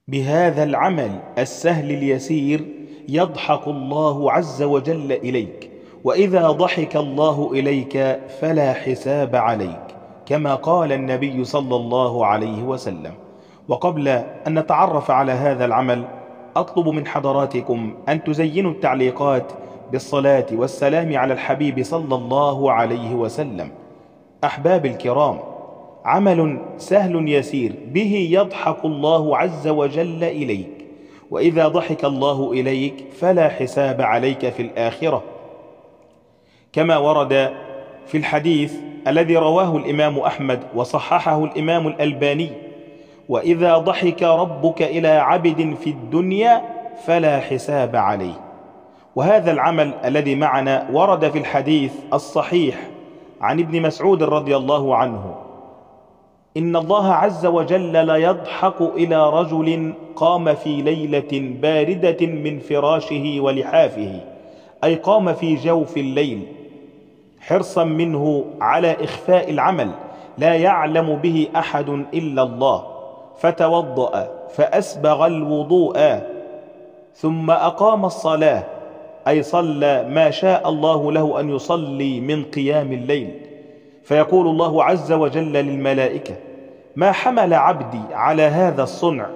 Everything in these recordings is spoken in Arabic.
بهذا العمل السهل اليسير يضحك الله عز وجل إليك، وإذا ضحك الله إليك فلا حساب عليك، كما قال النبي صلى الله عليه وسلم. وقبل أن نتعرف على هذا العمل أطلب من حضراتكم أن تزينوا التعليقات بالصلاة والسلام على الحبيب صلى الله عليه وسلم. أحباب الكرام، عمل سهل يسير به يضحك الله عز وجل إليك، وإذا ضحك الله إليك فلا حساب عليك في الآخرة، كما ورد في الحديث الذي رواه الإمام أحمد وصححه الإمام الألباني: وإذا ضحك ربك إلى عبد في الدنيا فلا حساب عليه. وهذا العمل الذي معنا ورد في الحديث الصحيح عن ابن مسعود رضي الله عنه: إن الله عز وجل لا يضحك إلى رجل قام في ليلة باردة من فراشه ولحافه، أي قام في جوف الليل حرصا منه على إخفاء العمل لا يعلم به أحد إلا الله، فتوضأ فأسبغ الوضوء ثم أقام الصلاة، أي صلى ما شاء الله له أن يصلي من قيام الليل، فيقول الله عز وجل للملائكة: ما حمل عبدي على هذا الصنع،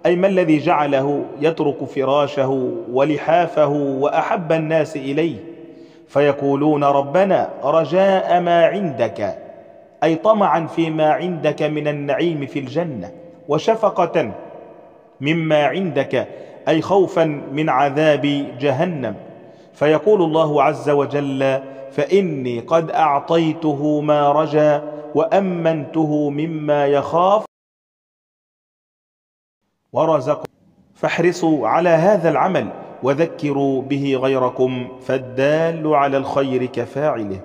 أي ما الذي جعله يترك فراشه ولحافه وأحب الناس إليه؟ فيقولون: ربنا رجاء ما عندك، أي طمعا فيما عندك من النعيم في الجنة، وشفقة مما عندك، أي خوفا من عذاب جهنم. فيقول الله عز وجل: فإني قد أعطيته ما رجا وأمنته مما يخاف ورزقه. فاحرصوا على هذا العمل وذكروا به غيركم، فالدال على الخير كفاعله.